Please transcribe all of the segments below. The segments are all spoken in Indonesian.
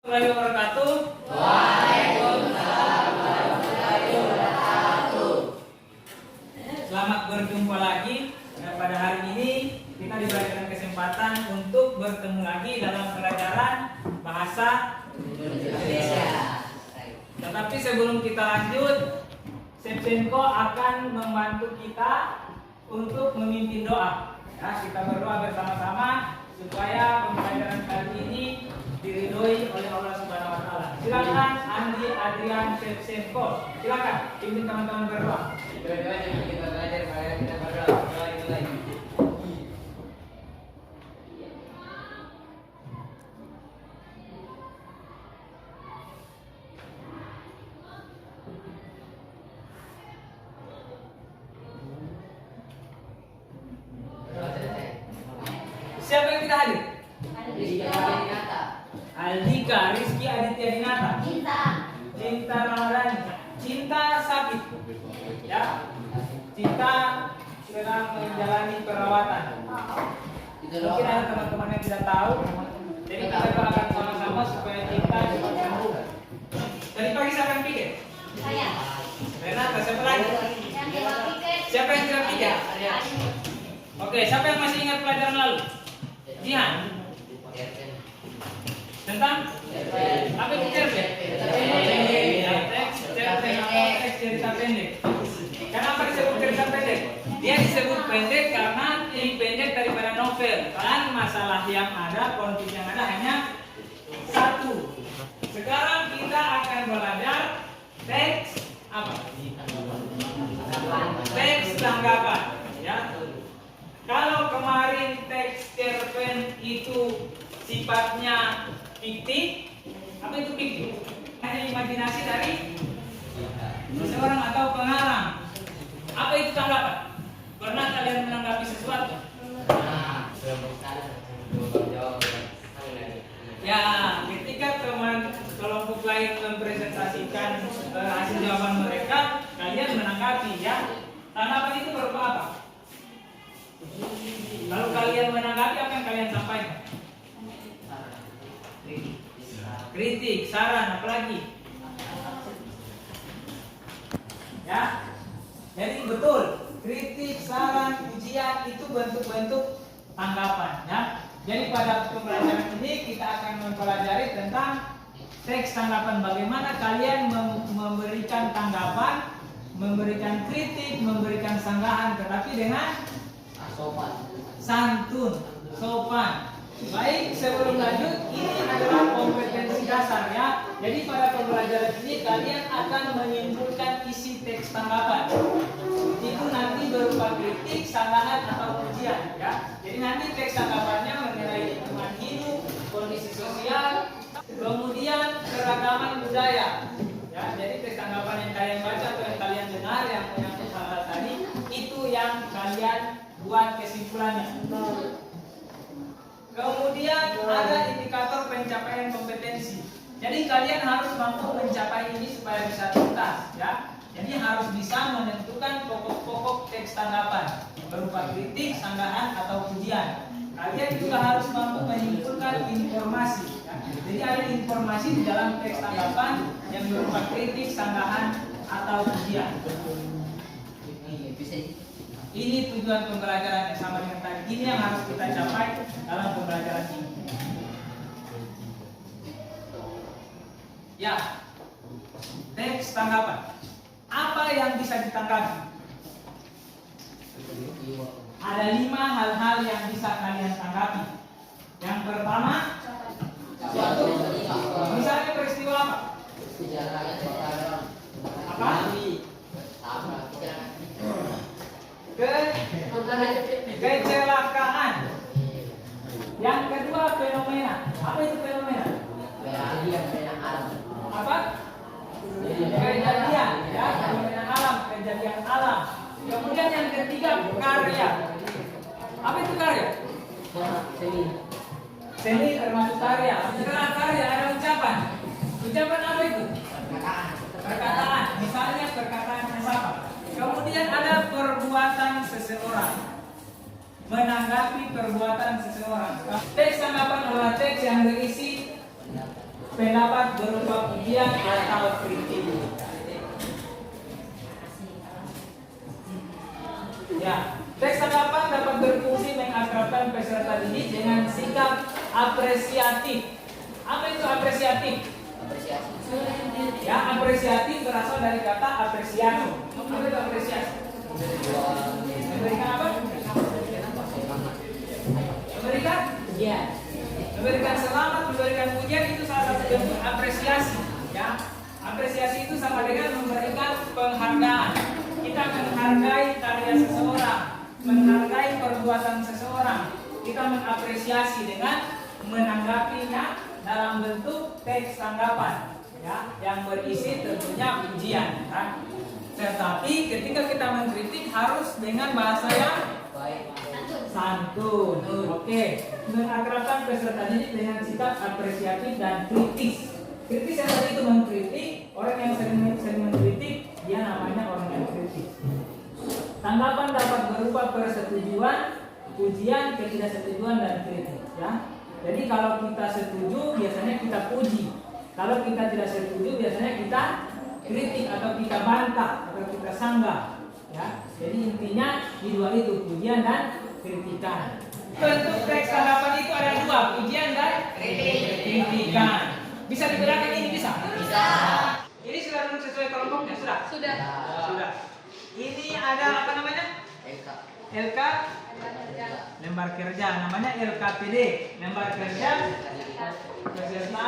Warahmatullahi wabarakatuh. Waalaikumsalam warahmatullahi wabarakatuh. Selamat berjumpa lagi. Pada hari ini kita diberikan kesempatan untuk bertemu lagi dalam pelajaran bahasa Indonesia. Tetapi sebelum kita lanjut, Sepsenko akan membantu kita untuk memimpin doa. Ya, kita berdoa bersama-sama supaya pembelajaran kali ini diridhoi oleh Allah Subhanahu wa taala. Silakan Andi Adrian Sepsenko. Silakan pimpin teman-teman berdoa. Doa yang kita belajar, mari kita berdoa. Doa dimulai. Siapa yang tidak hadir? Dinata. Aldika, Rizky Aditya Dinata, Cinta Ramadhani, Cinta sakit, ya, Cinta sedang menjalani perawatan. Mungkin ada teman-teman yang tidak tahu, jadi kita doakan sama-sama supaya Cinta cepat sembuh. Tadi pagi siapa yang pikir? Saya. Renata, siapa lagi? Yang tidak pikir. Siapa yang tidak pikir? Oke, siapa yang masih ingat pelajaran lalu? Jihan. Tentang apa itu cerpen? Teks cerita pendek. Kenapa disebut cerita pendek? Dia disebut pendek karena lebih pendek daripada novel. Kan masalah yang ada, konflik yang ada hanya satu. Sekarang kita akan belajar teks apa? Teks tanggapan. Ya. Kalau kemarin teks cerpen itu sifatnya fiktif, apa itu fiktif? Hanya imajinasi dari seseorang atau pengarang. Apa itu tanggapan? Pernah kalian menanggapi sesuatu? Ya, ketika teman kelompok lain mempresentasikan hasil jawaban mereka, kalian menanggapi ya. Tanggapan itu berupa apa? Lalu kalian menanggapi apa yang kalian sampaikan? Kritik, saran, apalagi? Ya, jadi betul. Kritik, saran, pujian itu bentuk-bentuk tanggapan. Ya, jadi pada pembelajaran ini kita akan mempelajari tentang teks tanggapan. Bagaimana kalian memberikan tanggapan, memberikan kritik, memberikan sanggahan, tetapi dengan santun, sopan. Baik, sebelum lanjut, ini adalah kompetensi dasar ya. Jadi pada pembelajaran ini kalian akan menyimpulkan isi teks tanggapan. Itu nanti berupa kritik, sanggahan atau pujian ya. Jadi nanti teks tanggapannya mengenai lingkungan hidup, kondisi sosial, kemudian keragaman budaya. Ya, jadi teks tanggapan yang kalian baca atau yang kalian dengar yang menyangkut hal-hal tadi itu yang kalian buat kesimpulannya. Kemudian ada indikator pencapaian kompetensi. Jadi kalian harus mampu mencapai ini supaya bisa tuntas, ya. Jadi harus bisa menentukan pokok-pokok teks tanggapan berupa kritik, sanggahan atau pujian. Kalian juga harus mampu menyimpulkan informasi. Ya. Jadi ada informasi di dalam teks tanggapan yang berupa kritik, sanggahan atau pujian. Ini tujuan pembelajaran yang sama dengan tadi. Ini yang harus kita capai dalam pembelajaran ini. Ya, teks tanggapan. Apa yang bisa ditanggapi? Ada 5 hal-hal yang bisa kalian tanggapi. Yang pertama, suatu misalnya peristiwa apa? Apa? Kecelakaan. Yang kedua fenomena. Apa itu fenomena? Apa? Kejadian, ya, fenomena alam, kejadian alam. Kemudian yang ketiga karya. Apa itu karya? Seni termasuk karya. Setelah karya ada ucapan. Ucapan apa itu? Perkataan. Misalnya perkataan siapa? Kemudian ada perbuatan seseorang. Menanggapi perbuatan seseorang. Teks tanggapan adalah teks yang berisi pendapat berupa pujian atau kritik. Ya, teks tanggapan dapat berfungsi mengakrabkan peserta didik dengan sikap apresiatif. Apa itu apresiatif? Ya, apresiatif berasal dari kata apresiasi. Apa itu apresiasi? Memberikan apa? Memberikan pujian. Memberikan selamat, memberikan pujian itu salah satu bentuk apresiasi. Ya, apresiasi itu sama dengan memberikan penghargaan. Kita menghargai karya seseorang, menghargai perbuatan seseorang. Kita mengapresiasi dengan menanggapinya dalam bentuk teks tanggapan, ya, yang berisi tentunya pujian, kan? Tetapi ketika kita mengkritik harus dengan bahasa yang santun. Oke, mengakrabkan peserta didik dengan sikap apresiatif dan kritis. Kritis yang tadi itu mengkritik, orang yang sering mengkritik, dia namanya orang yang kritis. Tanggapan dapat berupa persetujuan, pujian, ketidaksetujuan, dan kritik. Ya. Jadi kalau kita setuju, biasanya kita puji. Kalau kita tidak setuju, biasanya kita kritik atau kita bantah atau kita sanggah. Ya. Jadi intinya di dua itu, pujian dan kritikan. Bentuk teks tanggapan itu ada dua, pujian dan kritikan. Bisa dibedakan ini bisa? Bisa. Ini sudah sesuai kelompoknya sudah? Sudah. Ini ada apa namanya? LK lembar kerja, namanya LKPD, lembar kerja peserta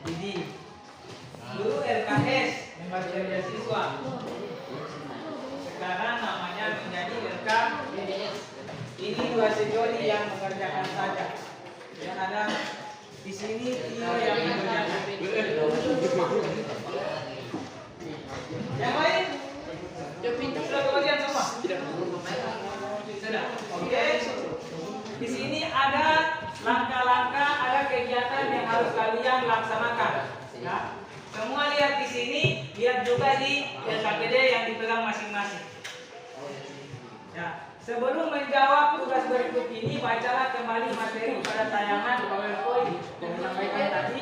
didik. Dulu LKS, lembar kerja siswa. Sekarang namanya menjadi LKPS. Ini dua sejoli yang mengerjakan saja. Dan ada di sini Tio yang mengerjakan. Yang lain? Sudah kebagian semua? Sudah. Oke. Di sini ada langkah-langkah, ada kegiatan yang harus kalian laksanakan. Ya. Semua lihat di sini, lihat juga di LKPD yang dipegang masing-masing. Ya. Sebelum menjawab tugas berikut ini, bacalah kembali materi pada tayangan PowerPoint yang disampaikan tadi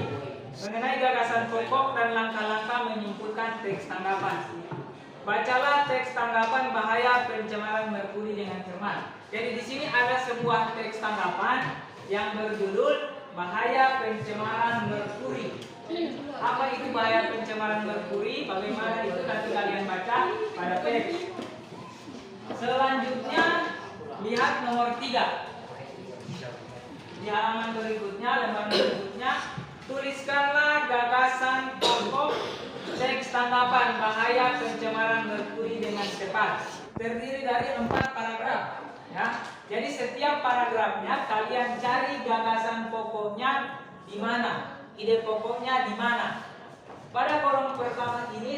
mengenai gagasan pokok dan langkah-langkah menyimpulkan teks tanggapan. Bacalah teks tanggapan bahaya pencemaran merkuri dengan cermat. Jadi di sini ada sebuah teks tanggapan yang berjudul bahaya pencemaran merkuri. Apa itu bahaya pencemaran merkuri? Bagaimana itu nanti kalian baca pada teks. Selanjutnya lihat nomor 3. Di halaman berikutnya, lembar berikutnya, tuliskanlah gagasan pokok teks tanggapan bahaya pencemaran merkuri dengan cepat. Terdiri dari 4 paragraf. Ya. Jadi setiap paragrafnya kalian cari gagasan pokoknya di mana, ide pokoknya di mana. Pada kolom pertama ini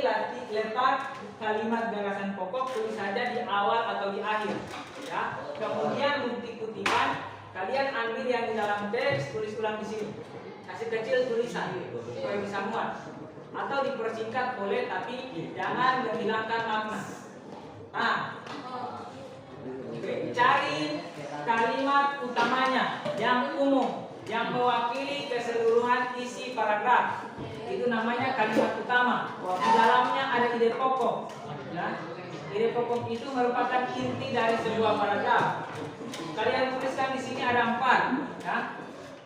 letak kalimat gagasan pokok, tulis saja di awal atau di akhir. Ya. Kemudian bukti kutipan kalian ambil yang di dalam teks, tulis ulang di sini. Kasih kecil tulisan supaya bisa muat. Atau dipersingkat boleh, tapi jangan menghilangkan makna. Nah, cari kalimat utamanya yang umum, yang mewakili keseluruhan isi paragraf. Itu namanya kalimat utama. Di dalamnya ada ide pokok. Ya. Ide pokok itu merupakan inti dari sebuah paragraf. Kalian tuliskan di sini ada 4. Ya.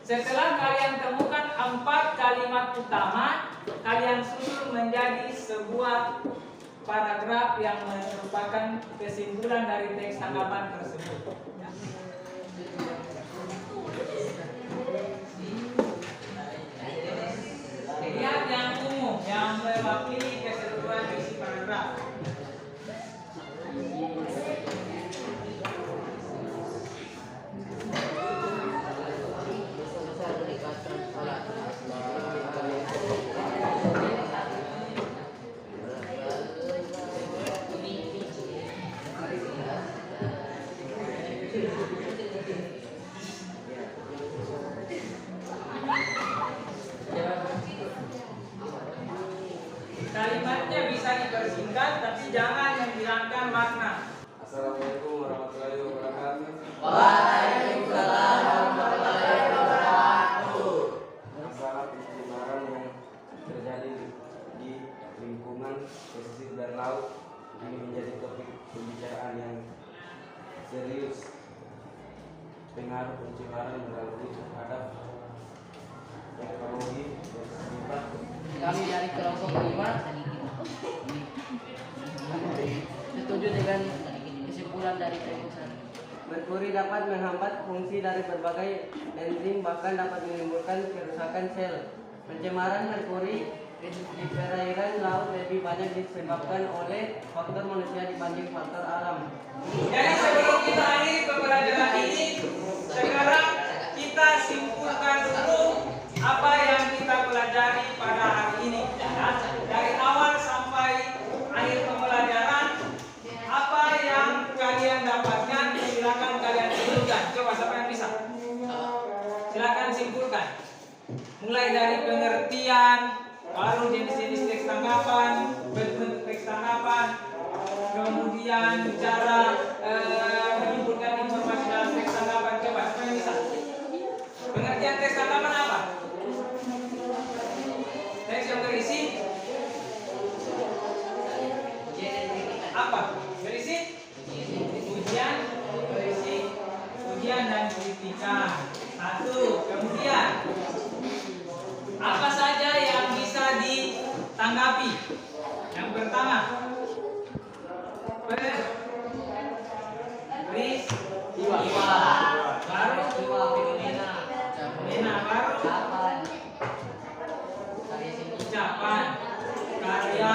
Setelah kalian temukan 4 kalimat utama, kalian susun menjadi sebuah paragraf yang merupakan kesimpulan dari teks tanggapan tersebut. Ya. Lihat yang umum, yang mewakili keseluruhan isi paragraf. Kalimatnya bisa dipersingkat, tapi jangan menghilangkan makna. Assalamualaikum warahmatullahi wabarakatuh. Waalaikumsalam warahmatullahi wabarakatuh. Masalah pencemaran yang ini menjadi topik pembicaraan yang serius. Pengaruh pencemaran melalui terhadap teknologi dan sifat. Kami dari kelompok 5 setuju dengan kesimpulan dari pengusaha. Merkuri dapat menghambat fungsi dari berbagai enzim, bahkan dapat menimbulkan kerusakan sel. Pencemaran merkuri di perairan laut lebih banyak disebabkan oleh faktor manusia dibanding faktor alam. Jadi sebelum kita akhiri pembelajaran ini, sekarang kita simpulkan dulu apa yang kita pelajari pada hari ini. Ya, dari awal sampai akhir pembelajaran, apa yang kalian dapatkan, silakan kalian simpulkan. Coba siapa yang bisa? Silakan simpulkan. Mulai dari pengertian, lalu jenis-jenis teks tanggapan, bentuk teks tanggapan, kemudian cara menyimpulkan informasi dalam teks tanggapan. Coba siapa yang bisa? Pengertian teks tanggapan apa? Teks yang berisi apa? Berisi ujian, berisi ujian dan kritikan. Satu. Kemudian apa saja yang bisa ditanggapi? Yang pertama, peristiwa. Baru fenomena. Baru ucapan, karya,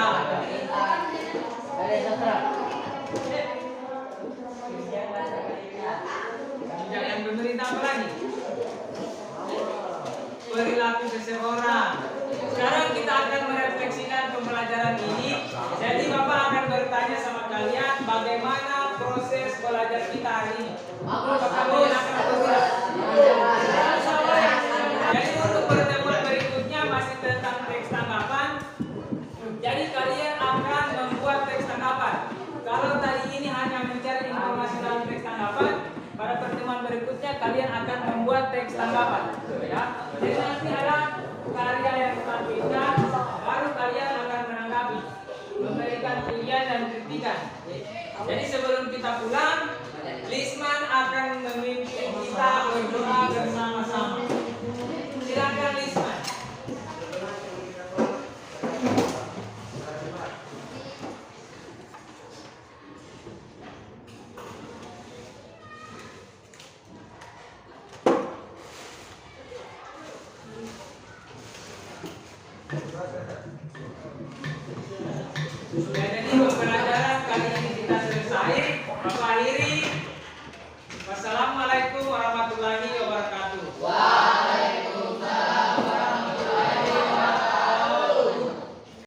kebijakan pemerintah. Apa lagi? Perilaku seseorang. Sekarang kita akan merefleksikan pembelajaran ini. Jadi Bapak akan bertanya sama kalian bagaimana proses belajar kita hari ini. Apakah kalian akan bergerak? Jadi untuk pertemuan berikutnya masih tentang teks tanggapan. Jadi kalian akan membuat teks tanggapan. Kalau tadi ini hanya mencari informasi dalam teks tanggapan, pada pertemuan berikutnya kalian akan membuat teks tanggapan. Ya. Jadi nanti ada karya yang ditampilkan, baru kalian akan menanggapi, memberikan pilihan dan kritikan. Jadi sebelum kita pulang, Lisman akan memimpin kita berdoa bersama-sama. Silakan Lisman. Sudah ada